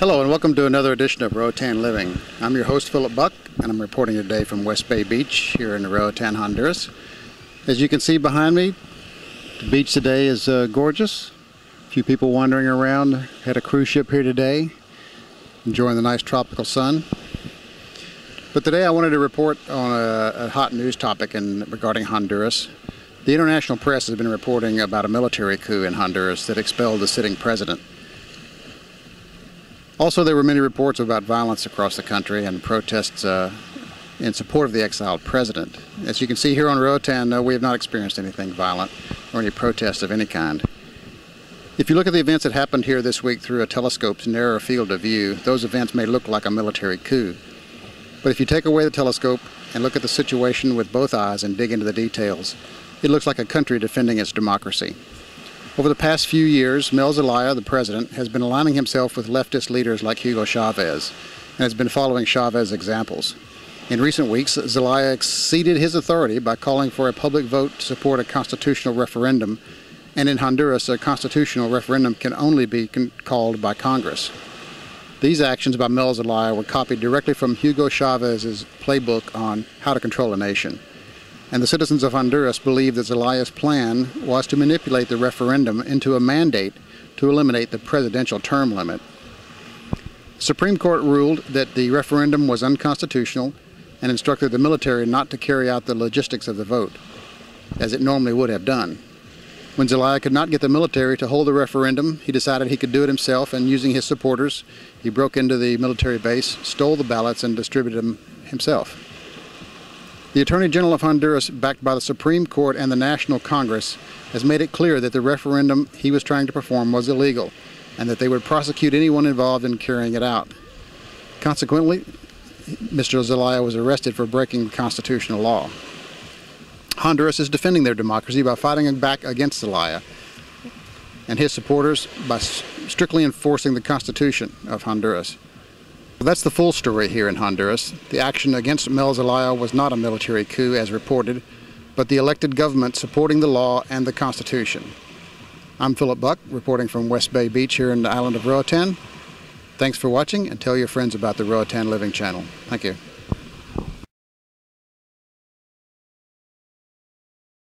Hello and welcome to another edition of Roatan Living. I'm your host Philip Buck and I'm reporting today from West Bay Beach here in Roatan, Honduras. As you can see behind me, the beach today is gorgeous. A few people wandering around. Had a cruise ship here today, enjoying the nice tropical sun. But today I wanted to report on a hot news topic regarding Honduras. The international press has been reporting about a military coup in Honduras that expelled the sitting president. Also, there were many reports about violence across the country and protests in support of the exiled president. As you can see here on Roatan, no, we have not experienced anything violent or any protests of any kind. If you look at the events that happened here this week through a telescope's narrower field of view, those events may look like a military coup. But if you take away the telescope and look at the situation with both eyes and dig into the details, it looks like a country defending its democracy. Over the past few years, Mel Zelaya, the president, has been aligning himself with leftist leaders like Hugo Chavez and has been following Chavez's examples. In recent weeks, Zelaya exceeded his authority by calling for a public vote to support a constitutional referendum, and in Honduras, a constitutional referendum can only be called by Congress. These actions by Mel Zelaya were copied directly from Hugo Chavez's playbook on how to control a nation. And the citizens of Honduras believe that Zelaya's plan was to manipulate the referendum into a mandate to eliminate the presidential term limit. The Supreme Court ruled that the referendum was unconstitutional and instructed the military not to carry out the logistics of the vote, as it normally would have done. When Zelaya could not get the military to hold the referendum, he decided he could do it himself, and using his supporters, he broke into the military base, stole the ballots, and distributed them himself. The Attorney General of Honduras, backed by the Supreme Court and the National Congress, has made it clear that the referendum he was trying to perform was illegal and that they would prosecute anyone involved in carrying it out. Consequently, Mr. Zelaya was arrested for breaking constitutional law. Honduras is defending their democracy by fighting back against Zelaya and his supporters by strictly enforcing the Constitution of Honduras. That's the full story here in Honduras. The action against Mel Zelaya was not a military coup as reported, but the elected government supporting the law and the Constitution. I'm Philip Buck, reporting from West Bay Beach here in the island of Roatan. Thanks for watching, and tell your friends about the Roatan Living channel. Thank you.